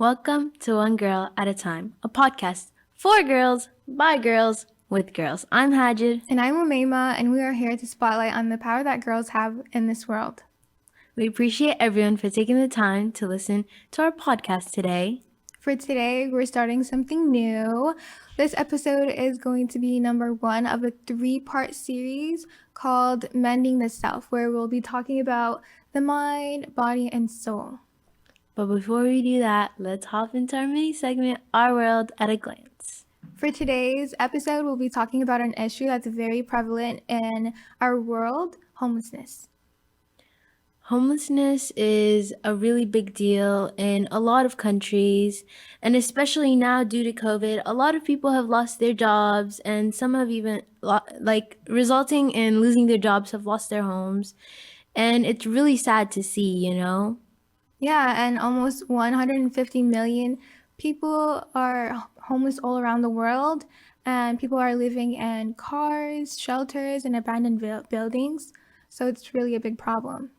Welcome to One Girl at a Time, a podcast for girls, by girls, with girls. I'm Hajar. And I'm Umaymah, and we are here to spotlight on the power that girls have in this world. We appreciate everyone for taking the time to listen to our podcast today. For today, we're starting something new. This episode is going to be number 1 of a 3-part series called Mending the Self, where we'll be talking about the mind, body, and soul. But before we do that, let's hop into our mini segment, Our World at a Glance. For today's episode, we'll be talking about an issue that's very prevalent in our world, homelessness. Homelessness is a really big deal in a lot of countries, and especially now due to COVID, a lot of people have lost their jobs, and some have even, resulting in losing their jobs, have lost their homes. And it's really sad to see, you know? Yeah, and almost 150 million people are homeless all around the world, and people are living in cars, shelters, and abandoned buildings. So it's really a big problem.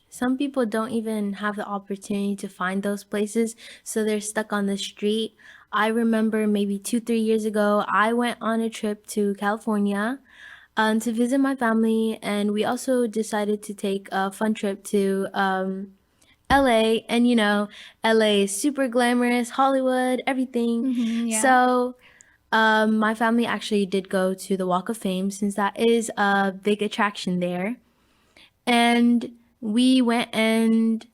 Some people don't even have the opportunity to find those places, so they're stuck on the street. I remember maybe 2-3 years ago, I went on a trip to California to visit my family, and we also decided to take a fun trip to LA, and you know, LA is super glamorous, Hollywood, everything. Yeah. So my family actually did go to the Walk of Fame, since that is a big attraction there. And we went, and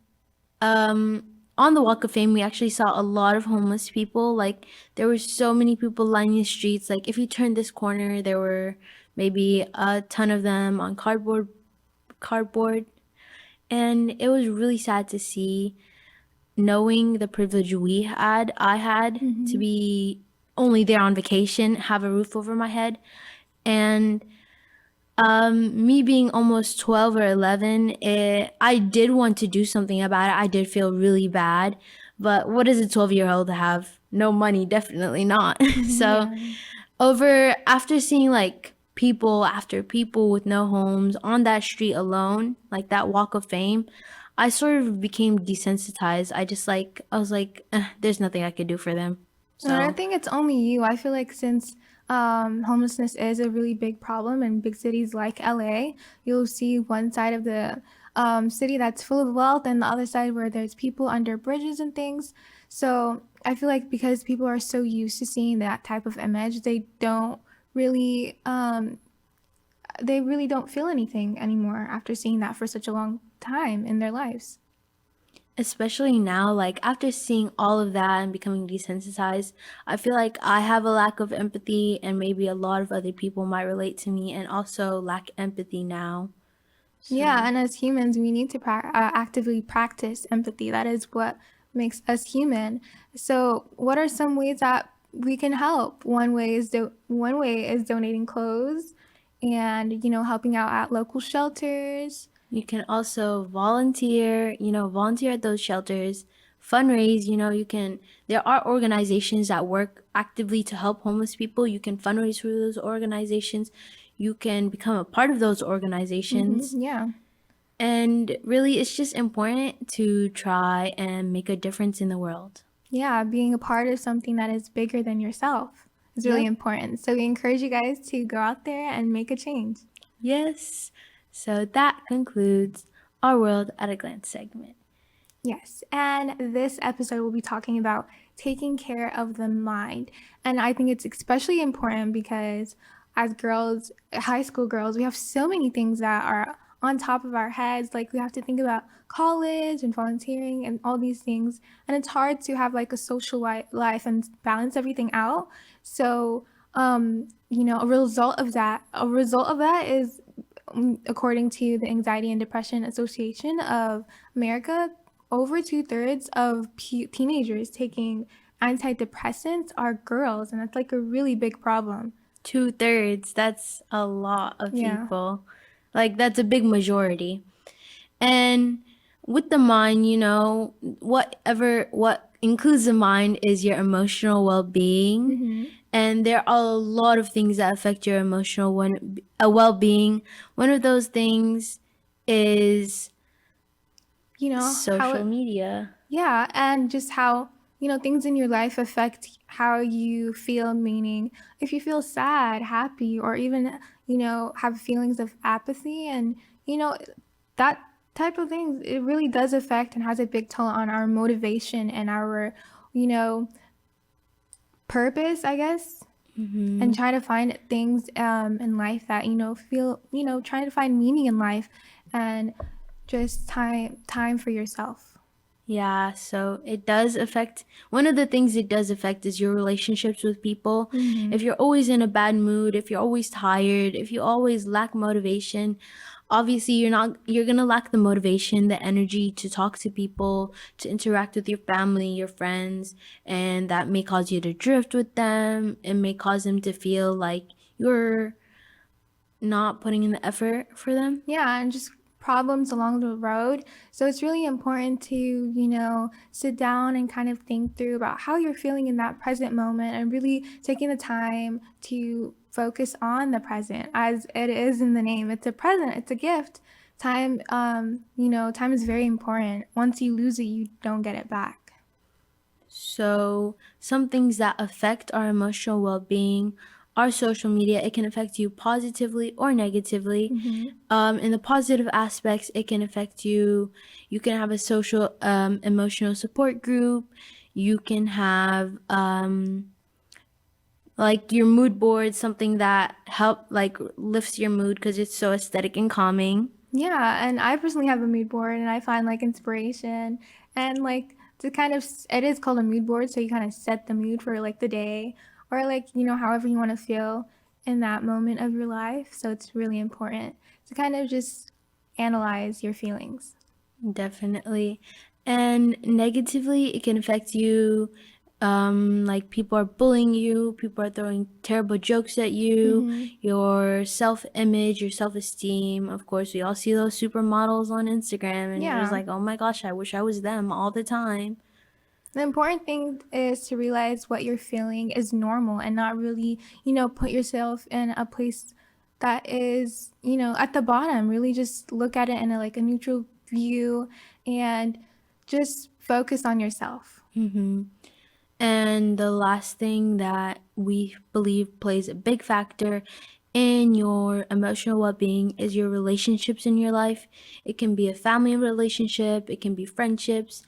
on the Walk of Fame, we actually saw a lot of homeless people. Like, there were so many people lining the streets. Like, if you turned this corner, there were maybe a ton of them on cardboard. And it was really sad to see, knowing the privilege I had to be only there on vacation, have a roof over my head. And me being almost 12 or 11, I did want to do something about it. I did feel really bad. But what does a 12-year-old have? No money, definitely not. So after seeing like people after people with no homes on that street alone, like that Walk of Fame, I sort of became desensitized. I was like, there's nothing I could do for them. So I don't think it's only you. I feel like since homelessness is a really big problem in big cities like LA, you'll see one side of the city that's full of wealth and the other side where there's people under bridges and things. So I feel like because people are so used to seeing that type of image, they really don't feel anything anymore after seeing that for such a long time in their lives. Especially now, like after seeing all of that and becoming desensitized, I feel like I have a lack of empathy, and maybe a lot of other people might relate to me and also lack empathy now. Yeah, and as humans, we need to actively practice empathy. That is what makes us human. So, what are some ways that we can help? One way is donating clothes, and helping out at local shelters. You can also volunteer at those shelters, fundraise. There are organizations that work actively to help homeless people. You can fundraise for those organizations. You can become a part of those organizations. Yeah. And really, it's just important to try and make a difference in the world. Yeah, being a part of something that is bigger than yourself is really important. So we encourage you guys to go out there and make a change. Yes. So that concludes our World at a Glance segment. Yes, and this episode will be talking about taking care of the mind. And I think it's especially important because as girls, high school girls, we have so many things that are on top of our heads. Like we have to think about college and volunteering and all these things. And it's hard to have like a social life and balance everything out. So, a result of that is, according to the Anxiety and Depression Association of America, over 2/3 of teenagers taking antidepressants are girls, and that's like a really big problem. 2/3, that's a lot of people. Like, that's a big majority. And with the mind, what includes the mind is your emotional well-being. And there are a lot of things that affect your emotional well-being. One of those things is social media. Yeah, and just how things in your life affect how you feel, meaning if you feel sad, happy, or even, have feelings of apathy and, that type of things, it really does affect and has a big toll on our motivation and our, you know, purpose, I guess. And try to find things in life that, feel, trying to find meaning in life and just time for yourself. Yeah, so it does affect, one of the things it does affect is your relationships with people. If you're always in a bad mood, if you're always tired, if you always lack motivation, obviously you're going to lack the motivation, the energy to talk to people, to interact with your family, your friends, and that may cause you to drift with them. It may cause them to feel like you're not putting in the effort for them. Yeah, and just problems along the road. So it's really important to, sit down and kind of think through about how you're feeling in that present moment and really taking the time to focus on the present, as it is in the name. It's a present, it's a gift. Time, time is very important. Once you lose it, you don't get it back. So some things that affect our emotional well-being are social media. It can affect you positively or negatively. In the positive aspects, it can affect you. You can have a social emotional support group. You can have like your mood board, something that lifts your mood because it's so aesthetic and calming. Yeah, and I personally have a mood board and I find like inspiration and like to kind of, it is called a mood board, so you kind of set the mood for like the day or like, however you want to feel in that moment of your life. So it's really important to kind of just analyze your feelings. Definitely. And negatively, it can affect you. Like people are bullying you, people are throwing terrible jokes at you, your self-image, your self-esteem. Of course, we all see those supermodels on Instagram and you're just like, oh my gosh, I wish I was them all the time. The important thing is to realize what you're feeling is normal and not really, put yourself in a place that is, at the bottom. Really just look at it in a neutral view and just focus on yourself. And the last thing that we believe plays a big factor in your emotional well-being is your relationships in your life. It can be a family relationship, it can be friendships,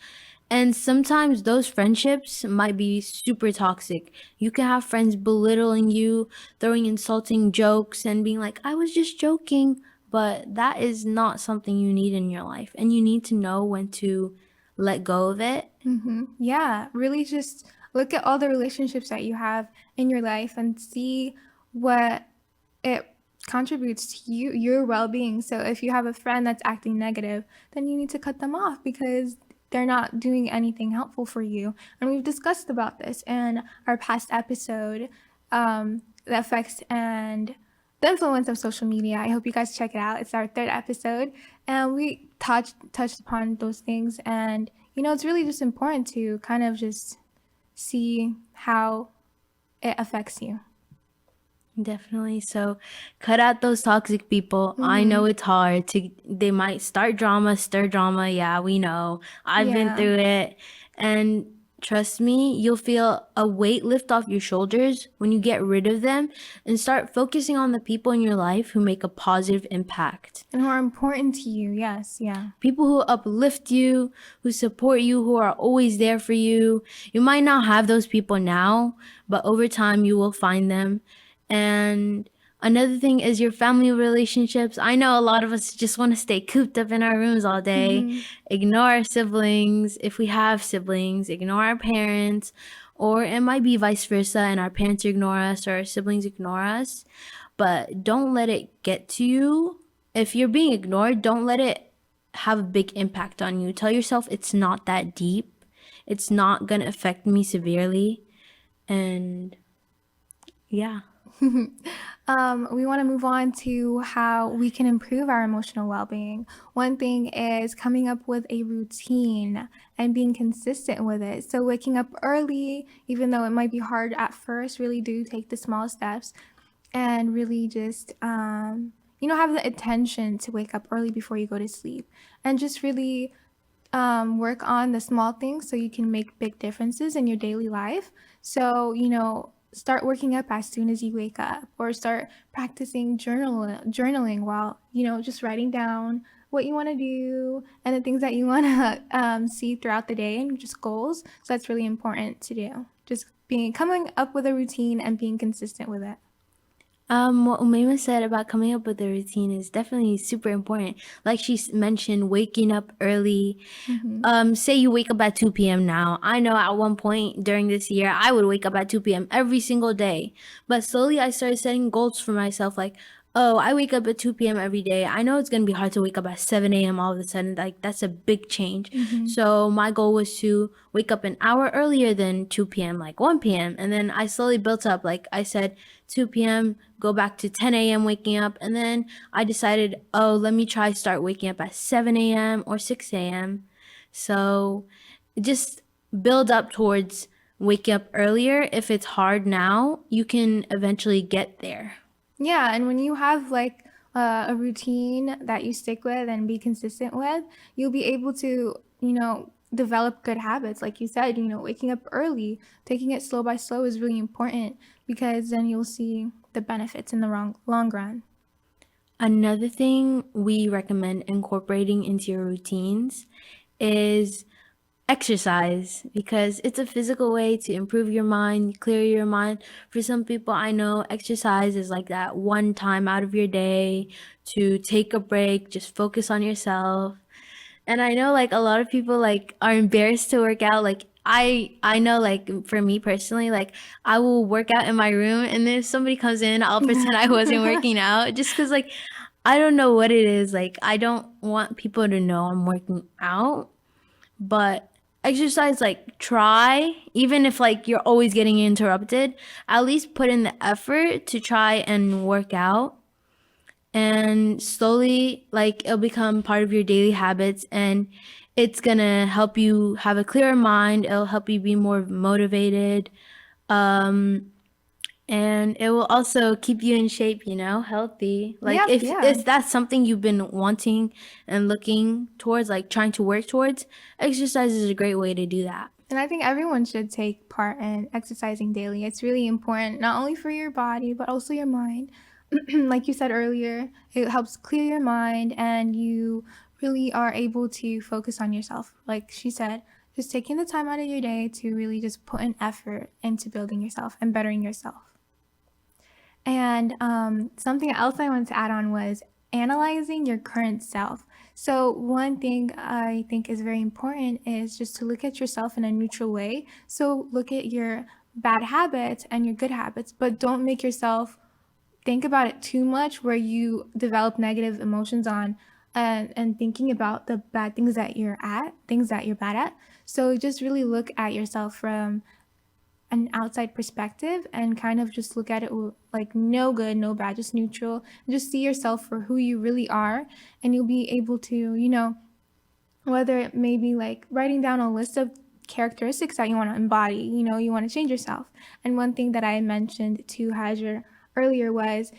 and sometimes those friendships might be super toxic. You can have friends belittling you, throwing insulting jokes and being like, I was just joking, but that is not something you need in your life, and you need to know when to let go of it. Yeah, really just look at all the relationships that you have in your life and see what it contributes to your well-being. So if you have a friend that's acting negative, then you need to cut them off because they're not doing anything helpful for you. And we've discussed about this in our past episode, the effects and the influence of social media. I hope you guys check it out. It's our third episode, and we touched upon those things. And it's really just important to kind of just see how it affects you. Definitely. So cut out those toxic people. I know it's hard they might start drama, stir drama. Yeah, we know. I've been through it. And trust me, you'll feel a weight lift off your shoulders when you get rid of them and start focusing on the people in your life who make a positive impact. And who are important to you. Yes, yeah. People who uplift you, who support you, who are always there for you. You might not have those people now, but over time you will find them. And another thing is your family relationships. I know a lot of us just want to stay cooped up in our rooms all day, ignore our siblings. If we have siblings, ignore our parents, or it might be vice versa and our parents ignore us or our siblings ignore us. But don't let it get to you. If you're being ignored, don't let it have a big impact on you. Tell yourself it's not that deep. It's not going to affect me severely. And yeah. We want to move on to how we can improve our emotional well-being. One thing is coming up with a routine and being consistent with it. So waking up early, even though it might be hard at first, really do take the small steps and really just, have the intention to wake up early before you go to sleep and just really work on the small things so you can make big differences in your daily life. So, start working up as soon as you wake up, or start practicing journaling while, just writing down what you want to do and the things that you want to see throughout the day and just goals. So that's really important to do. Just coming up with a routine and being consistent with it. What Umaymah said about coming up with a routine is definitely super important. Like she mentioned, waking up early. Say you wake up at 2 p.m. now. I know at one point during this year, I would wake up at 2 p.m. every single day. But slowly I started setting goals for myself. Like, oh, I wake up at 2 p.m. every day. I know it's going to be hard to wake up at 7 a.m. all of a sudden. Like, that's a big change. So my goal was to wake up an hour earlier than 2 p.m., like 1 p.m. And then I slowly built up. Like I said, 2 p.m., go back to 10 a.m. waking up. And then I decided, oh, let me try start waking up at 7 a.m. or 6 a.m. So just build up towards waking up earlier. If it's hard now, you can eventually get there. Yeah, and when you have like a routine that you stick with and be consistent with, you'll be able to, develop good habits. Like you said, waking up early, taking it slow by slow is really important because then you'll see the benefits in the long run. Another thing we recommend incorporating into your routines is exercise, because it's a physical way to improve your mind, clear your mind. For some people I know, exercise is like that one time out of your day to take a break, just focus on yourself. And I know like a lot of people like are embarrassed to work out. Like I know like for me personally, like I will work out in my room, and then if somebody comes in, I'll pretend I wasn't working out just cuz like I don't know what it is. Like I don't want people to know I'm working out. But exercise, like try, even if like you're always getting interrupted, at least put in the effort to try and work out. And slowly, like it'll become part of your daily habits, and it's gonna help you have a clearer mind. It'll help you be more motivated. And it will also keep you in shape, healthy. Like Yep, yeah. if that's something you've been wanting and looking towards, like trying to work towards, exercise is a great way to do that. And I think everyone should take part in exercising daily. It's really important, not only for your body, but also your mind. Like you said earlier, it helps clear your mind and you really are able to focus on yourself. Like she said, just taking the time out of your day to really just put an effort into building yourself and bettering yourself. And something else I wanted to add on was analyzing your current self. So one thing I think is very important is just to look at yourself in a neutral way. So look at your bad habits and your good habits, but don't make yourself think about it too much where you develop negative emotions on and thinking about the bad things that you're bad at. So just really look at yourself from an outside perspective and kind of just look at it like no good, no bad, just neutral. Just see yourself for who you really are, and you'll be able to, whether it may be like writing down a list of characteristics that you want to embody, you want to change yourself. And one thing that I mentioned to Hajar earlier was,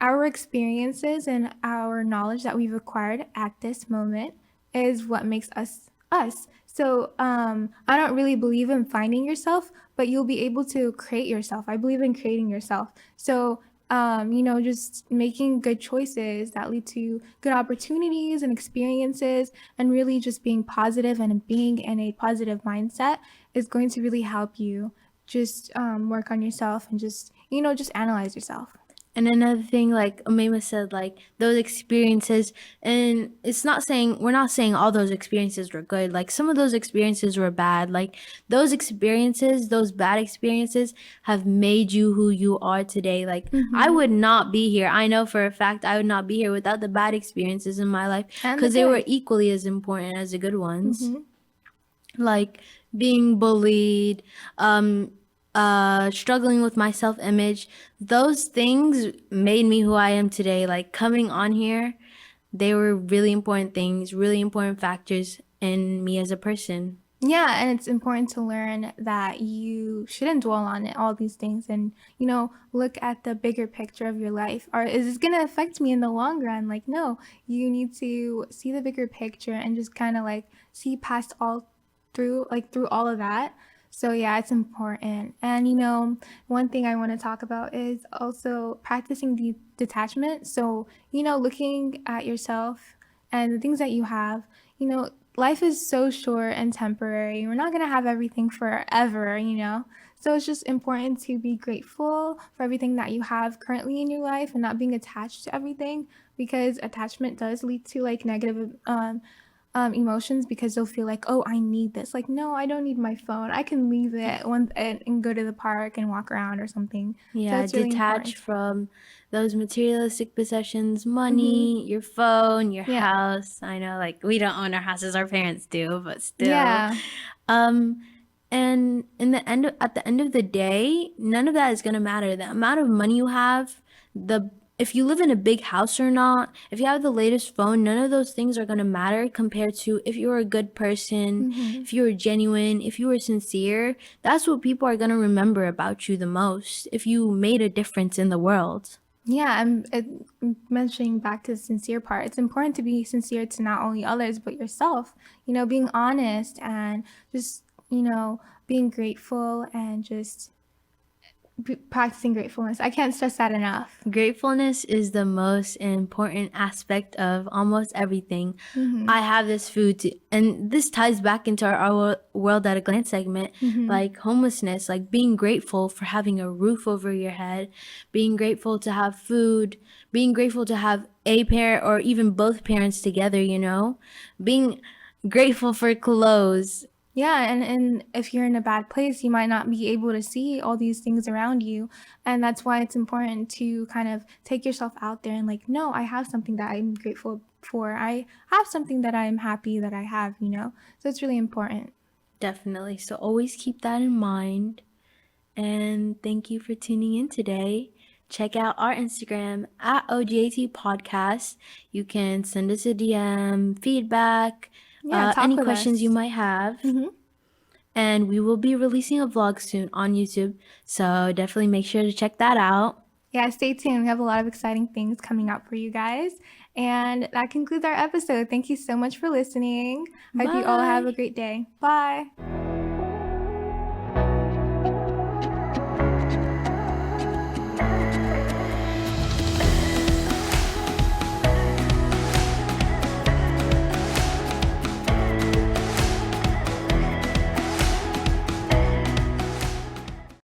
our experiences and our knowledge that we've acquired at this moment is what makes us us. So I don't really believe in finding yourself, but you'll be able to create yourself. I believe in creating yourself. So, just making good choices that lead to good opportunities and experiences, and really just being positive and being in a positive mindset is going to really help you just work on yourself and just analyze yourself. And another thing, like Umaymah said, like those experiences, and we're not saying all those experiences were good. Like some of those experiences were bad. Like those experiences, those bad experiences have made you who you are today. Like I would not be here. I know for a fact I would not be here without the bad experiences in my life, because they were equally as important as the good ones. Like being bullied, struggling with my self-image, those things made me who I am today. Like coming on here, they were really important things, really important factors in me as a person. Yeah, and it's important to learn that you shouldn't dwell on it, all these things, and look at the bigger picture of your life. Or is this gonna affect me in the long run? Like, no, you need to see the bigger picture and just kind of like see past all through all of that. So yeah, it's important. And one thing I want to talk about is also practicing detachment. So, looking at yourself and the things that you have, life is so short and temporary. We're not going to have everything forever. So it's just important to be grateful for everything that you have currently in your life and not being attached to everything, because attachment does lead to like negative emotions, because they'll feel like, oh, I need this. Like, no, I don't need my phone. I can leave it and go to the park and walk around or something. So Yeah, it's really detach important. from those materialistic possessions, money, your phone, your Yeah. house. I know, like, we don't own our houses, our parents do, but still. Yeah. Um, and at the end of the day, none of that is gonna matter. The amount of money you have, if you live in a big house or not, if you have the latest phone, none of those things are gonna matter compared to if you're a good person, if you were genuine, if you were sincere. That's what people are gonna remember about you the most, if you made a difference in the world. Yeah, I'm mentioning back to the sincere part. It's important to be sincere to not only others, but yourself. Being honest and just, being grateful and just practicing gratefulness. I can't stress that enough. Gratefulness is the most important aspect of almost everything. I have this food and this ties back into our world at a glance segment, like homelessness, like being grateful for having a roof over your head, being grateful to have food, being grateful to have a parent or even both parents together, being grateful for clothes. Yeah, and if you're in a bad place, you might not be able to see all these things around you. And that's why it's important to kind of take yourself out there and like, no, I have something that I'm grateful for. I have something that I'm happy that I have. So it's really important. Definitely. So always keep that in mind. And thank you for tuning in today. Check out our Instagram at OGAT Podcast. You can send us a DM, feedback, Yeah, talk any with questions you us. might have. And we will be releasing a vlog soon on YouTube. So definitely make sure to check that out. Yeah, stay tuned. We have a lot of exciting things coming up for you guys. And that concludes our episode. Thank you so much for listening. I hope you all have a Bye. great day. Bye.